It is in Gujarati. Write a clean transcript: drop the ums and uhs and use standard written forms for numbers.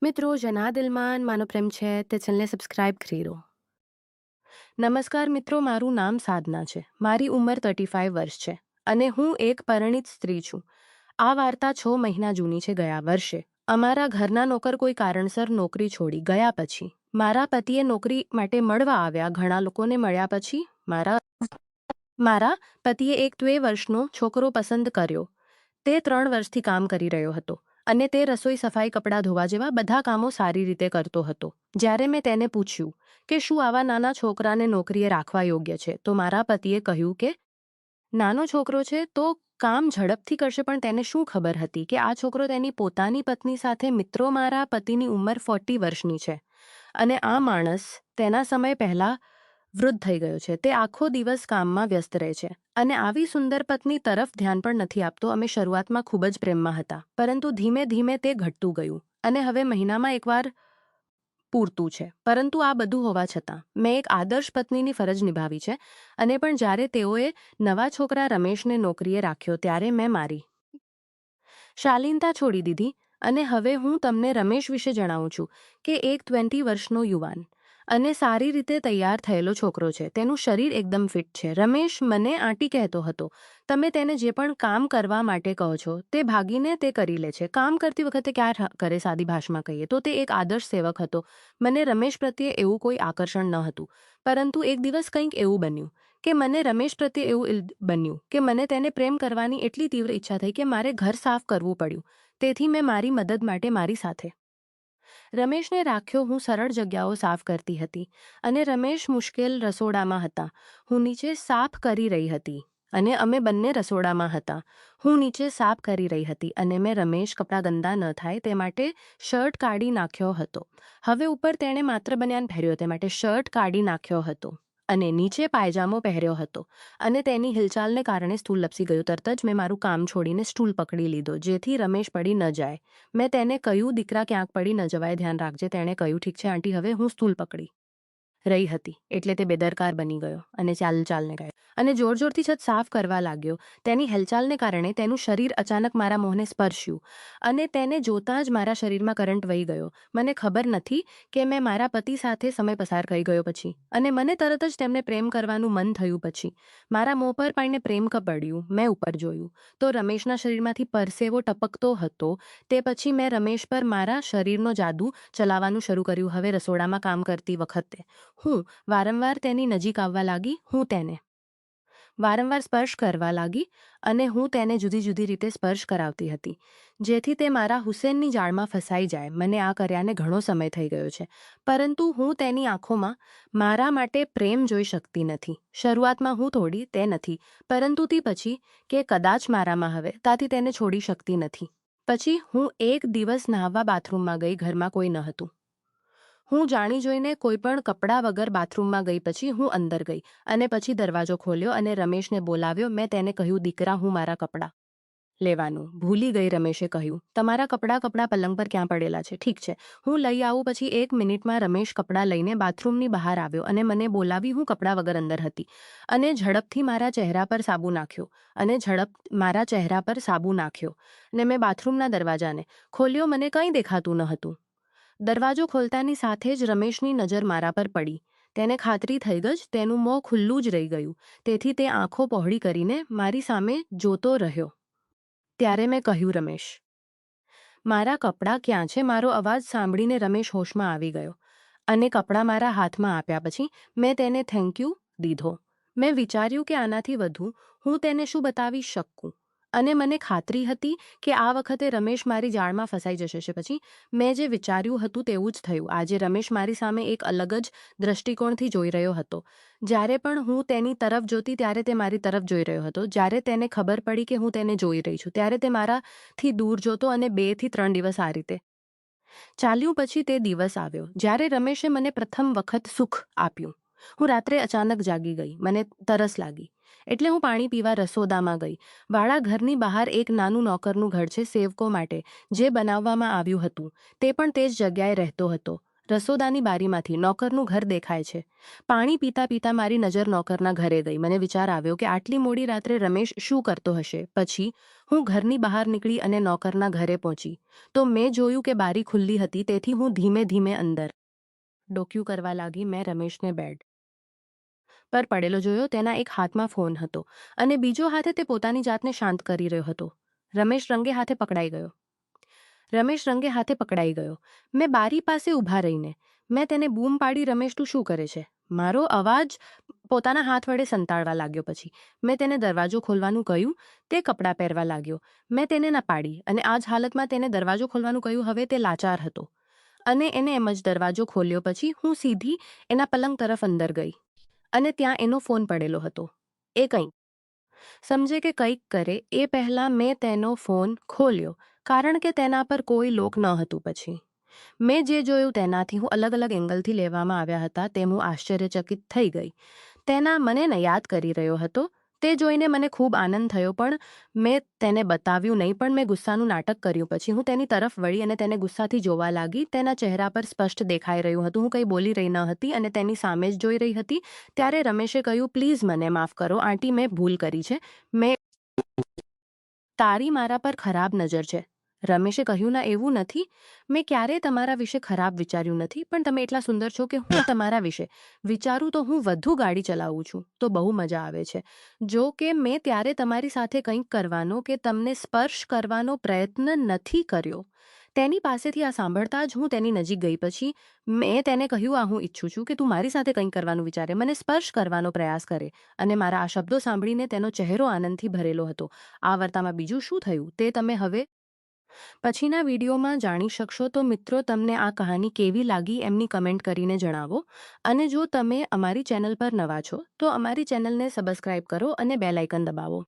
મિત્રો જનાદિલમાન માનો પ્રેમ છે તે ચેનલને સબસ્ક્રાઇબ કરી દો. નમસ્કાર મિત્રો, મારું નામ સાધના છે. મારી ઉંમર 35 વર્ષ છે અને હું એક પરિણીત સ્ત્રી છું. આ વાર્તા 6 મહિના જૂની છે. ગયા વર્ષે અમારા ઘરના નોકર કોઈ કારણસર નોકરી છોડી ગયા પછી મારા પતિએ નોકરી માટે મળવા આવ્યા. ઘણા લોકોને મળ્યા પછી મારા પતિએ એક 2 વર્ષનો છોકરો પસંદ કર્યો. તે 3 વર્ષથી કામ કરી રહ્યો હતો અને તે રસોઈ, સફાઈ, કપડાં ધોવા જેવા બધા કામો સારી રીતે કરતો હતો. જ્યારે મેં તેને પૂછ્યું કે શું આવા નાના છોકરાને નોકરીએ રાખવા યોગ્ય છે, તો મારા પતિએ કહ્યું કે નાનો છોકરો છે તો કામ ઝડપથી કરશે, પણ તેને શું ખબર હતી કે આ છોકરો તેની પોતાની પત્ની સાથે મિત્રો. મારા પતિની ઉંમર 40 વર્ષની છે અને આ માણસ તેના સમય પહેલા વૃદ્ધ થઈ ગયો છે. તે આખો દિવસ કામમાં વ્યસ્ત રહે છે અને આવી સુંદર પત્ની તરફ ધ્યાન પણ નથી આપતો. અમે શરૂઆતમાં ખૂબ જ પ્રેમમાં હતા, પરંતુ ધીમે ધીમે તે ઘટતું ગયું અને હવે મહિનામાં એકવાર પૂરતું છે. પરંતુ આ બધું હોવા છતાં મેં એક આદર્શ પત્નીની ફરજ નિભાવી છે. અને પણ જ્યારે તેઓએ નવા છોકરા રમેશને નોકરીએ રાખ્યો ત્યારે મેં મારી શાલીનતા છોડી દીધી અને હવે હું તમને રમેશ વિશે જણાવું છું કે એક 20 વર્ષનો યુવાન અને સારી રીતે તૈયાર થયેલો છોકરો છે. તેનું શરીર એકદમ ફિટ છે. રમેશ મને આંટી કહેતો હતો. તમે તેને જે પણ કામ કરવા માટે કહો છો તે ભાગીને તે કરી લે છે. કામ કરતી વખતે ક્યાં કરે, સાદી ભાષામાં કહીએ તો તે એક આદર્શ સેવક હતો. મને રમેશ પ્રત્યે એવું કોઈ આકર્ષણ ન હતું, પરંતુ એક દિવસ કંઈક એવું બન્યું કે મને તેને પ્રેમ કરવાની એટલી તીવ્ર ઈચ્છા થઈ કે મારે ઘર સાફ કરવું પડ્યું. તેથી મેં મારી મદદ માટે મારી સાથે રમેશને રાખ્યો. હું સરળ જગ્યાઓ સાફ કરતી હતી અને રમેશ મુશ્કેલ રસોડામાં હતા. હું નીચે સાફ કરી રહી હતી અને અમે બંને રસોડામાં હતા. હું નીચે સાફ કરી રહી હતી અને મેં રમેશ કપડાં ગંદા ન થાય તે માટે શર્ટ કાઢી નાખ્યો હતો. હવે ઉપર તેણે માત્ર બનિયાન પહેર્યો તે માટે શર્ટ કાઢી નાખ્યો હતો અને નીચે પાયજામો પહેર્યો હતો અને તેની હિલચાલને કારણે સ્ટૂલ લપસી ગયું. તરત જ મેં મારું કામ છોડીને સ્ટૂલ પકડી લીધો જેથી રમેશ પડી ન જાય. મેં તેને કહ્યું, દીકરા, ક્યાંક પડી ન જવાય, ધ્યાન રાખજે. તેણે કહ્યું, ઠીક છે આંટી. હવે હું સ્ટૂલ પકડી રહી હતી એટલે તે બેદરકાર બની ગયો અને ચાલને ગયો અને જોરથી છત સાફ કરવા લાગ્યો. તેની હિલચાલને કારણે તેનું શરીર અચાનક મારા મોંને સ્પર્શ્યું અને તેને જોતાં જ મારા શરીરમાં કરંટ વહી ગયો. મને ખબર નથી કે મેં મારા પતિ સાથે સમય પસાર કરી ગયો પછી અને મને તરત જ તેમને પ્રેમ કરવાનું મન થયું. પછી મારા મોં પર પાણીને પ્રેમ પડ્યું. મેં ઉપર જોયું તો રમેશના શરીરમાંથી પરસેવો ટપકતો હતો. તે પછી મેં રમેશ પર મારા શરીરનો જાદુ ચલાવવાનું શરૂ કર્યું. હવે રસોડામાં કામ કરતી વખતે હું વારંવાર તેની નજીક આવવા લાગી. હું તેને વારંવાર સ્પર્શ કરવા લાગી અને હું તેને જુદી જુદી રીતે સ્પર્શ કરાવતી હતી જેથી તે મારા હુસેનની જાળમાં ફસાઈ જાય. મને આ કર્યાને ઘણો સમય થઈ ગયો છે, પરંતુ હું તેની આંખોમાં મારા માટે પ્રેમ જોઈ શકતી નથી. શરૂઆતમાં હું થોડી તે નથી, પરંતુ તે પછી કે કદાચ મારામાં હવે તાથી તેને છોડી શકતી નથી. પછી હું એક દિવસ નહાવા બાથરૂમમાં ગઈ. ઘરમાં કોઈ ન હતું. હું જાણી જોઈને કોઈ પણ કપડાં વગર બાથરૂમમાં ગઈ. પછી હું અંદર ગઈ અને પછી દરવાજો ખોલ્યો અને રમેશને બોલાવ્યો. મેં તેને કહ્યું, દીકરા, હું મારા કપડાં લેવાનું ભૂલી ગઈ. રમેશે કહ્યું, તમારા કપડાં પલંગ પર ક્યાં પડેલા છે? ઠીક છે, હું લઈ આવું. પછી 1 મિનિટમાં રમેશ કપડાં લઈને બાથરૂમની બહાર આવ્યો અને મને બોલાવી. હું કપડાં વગર અંદર હતી અને ઝડપથી મારા ચહેરા પર સાબુ નાખ્યો અને મેં બાથરૂમના દરવાજાને ખોલ્યો. મને કંઈ દેખાતું ન હતું. દરવાજો ખોલતાની સાથે જ રમેશની નજર મારા પર પડી. તેને ખાતરી થઈ ગઈ તેનું મોં ખુલ્લું જ રહી ગયું, તેથી તે આંખો પહોળી કરીને મારી સામે જોતો રહ્યો. ત્યારે મેં કહ્યું, રમેશ, મારા કપડાં ક્યાં છે? મારો અવાજ સાંભળીને રમેશ હોશમાં આવી ગયો અને કપડાં મારા હાથમાં આપ્યા. પછી મેં તેને થેન્ક યુ દીધો. મેં વિચાર્યું કે આનાથી વધુ હું તેને શું બતાવી શકું અને મને ખાતરી હતી કે આ વખતે રમેશ મારી જાળમાં ફસાઈ જશે. પછી મેં જે વિચાર્યું હતું તેવું જ થયું. આજે રમેશ મારી સામે એક અલગ જ દ્રષ્ટિકોણથી જોઈ રહ્યો હતો. જ્યારે પણ હું તેની તરફ જોતી ત્યારે તે મારી તરફ જોઈ રહ્યો હતો. જ્યારે તેને ખબર પડી કે હું તેને જોઈ રહી છું ત્યારે તે મારાથી દૂર જોતો અને 2 થી 3 દિવસ આ રીતે ચાલ્યું. પછી તે દિવસ આવ્યો જ્યારે રમેશે મને પ્રથમ વખત સુખ આપ્યું. હું રાત્રે અચાનક જાગી ગઈ. મને તરસ લાગી એટલે હું પાણી પીવા રસોડામાં ગઈ. વાળા ઘરની બહાર એક નાનું નોકરનું ઘર છે સેવકો માટે, જે બનાવવામાં આવ્યું હતું. તે પણ તે જ જગ્યાએ રહેતો હતો રસોડાની બારીમાંથી નોકરનું ઘર દેખાય છે. પાણી પીતા પીતા મારી નજર નોકરના ઘરે ગઈ. મને વિચાર આવ્યો કે આટલી મોડી રાત્રે રમેશ શું કરતો હશે. પછી હું ઘરની બહાર નીકળી અને નોકરના ઘરે પહોંચી તો મેં જોયું કે બારી ખુલ્લી હતી. તેથી હું ધીમે ધીમે અંદર ડોક્યું કરવા લાગી. મેં રમેશને બેડ પર પડેલો જોયો. તેના એક હાથમાં ફોન હતો અને બીજો હાથે તે પોતાની જાતને શાંત કરી રહ્યો હતો. રમેશ રંગે હાથે પકડાઈ ગયો. મેં બારી પાસે ઊભા રહીને મેં તેને બૂમ પાડી, રમેશ તું શું કરે છે? મારો અવાજ પોતાના હાથ વડે સંતાડવા લાગ્યો. પછી મેં તેને દરવાજો ખોલવાનું કહ્યું. તે કપડાં પહેરવા લાગ્યો. મેં તેને ના પાડી અને આ જ હાલતમાં તેને દરવાજો ખોલવાનું કહ્યું. હવે તે લાચાર હતો અને એને એમ જ દરવાજો ખોલ્યો. પછી હું સીધી એના પલંગ તરફ અંદર ગઈ અને ત્યાં એનો ફોન પડેલો હતો. એ કંઈક સમજે કે કંઈક કરે એ પહેલાં મેં તેનો ફોન ખોલ્યો, કારણ કે તેના પર કોઈ લોક ન હતું. પછી મેં જે જોયું તેનાથી હું અલગ અલગ એંગલથી લેવામાં આવ્યા હતા તેમ હું આશ્ચર્યચકિત થઈ ગઈ. તેના મને યાદ કરી રહ્યો હતો. તે જોઈને મને ખૂબ આનંદ થયો, પણ મેં તેને બતાવ્યું નહીં, પણ મેં ગુસ્સાનું નાટક કર્યું. પછી હું તેની તરફ વળી અને તેને ગુસ્સાથી જોવા લાગી. તેના ચહેરા પર સ્પષ્ટ દેખાઈ રહ્યું હતું હું કંઈ બોલી રહી ન હતી અને તેની સામે જ જોઈ રહી હતી. ત્યારે રમેશે કહ્યું, પ્લીઝ મને માફ કરો આંટી, મેં ભૂલ કરી છે. તારી મારા પર ખરાબ નજર છે. રમેશે કહ્યું, ના એવું નથી. મેં ક્યારેય તમારા વિશે ખરાબ વિચાર્યું નથી, પણ તમે એટલા સુંદર છો કે હું તમારા વિશે વિચારું તો હું વધુ ગાડી ચલાવું છું તો બહુ મજા આવે છે. જો કે મેં ત્યારે તમારી સાથે કંઈક કરવાનો કે તમને સ્પર્શ કરવાનો પ્રયત્ન નથી કર્યો. તેની પાસેથી આ સાંભળતા જ હું તેની નજીક ગઈ. પછી મેં તેને કહ્યું, આ હું ઈચ્છું છું કે તું મારી સાથે કંઈક કરવાનું વિચારે, મને સ્પર્શ કરવાનો પ્રયાસ કરે. અને મારા આ શબ્દો સાંભળીને તેનો ચહેરો આનંદથી ભરેલો હતો. આ વાર્તામાં બીજું શું થયું તે તમે હવે પછીના વિડીયોમાં જાણી શકશો. તો મિત્રો, તમને આ કહાની કેવી લાગી એમની કમેન્ટ કરીને જણાવો. અને જો તમે અમારી ચેનલ પર નવા છો તો અમારી ચેનલને સબસ્ક્રાઈબ કરો અને બેલ આઇકન દબાવો.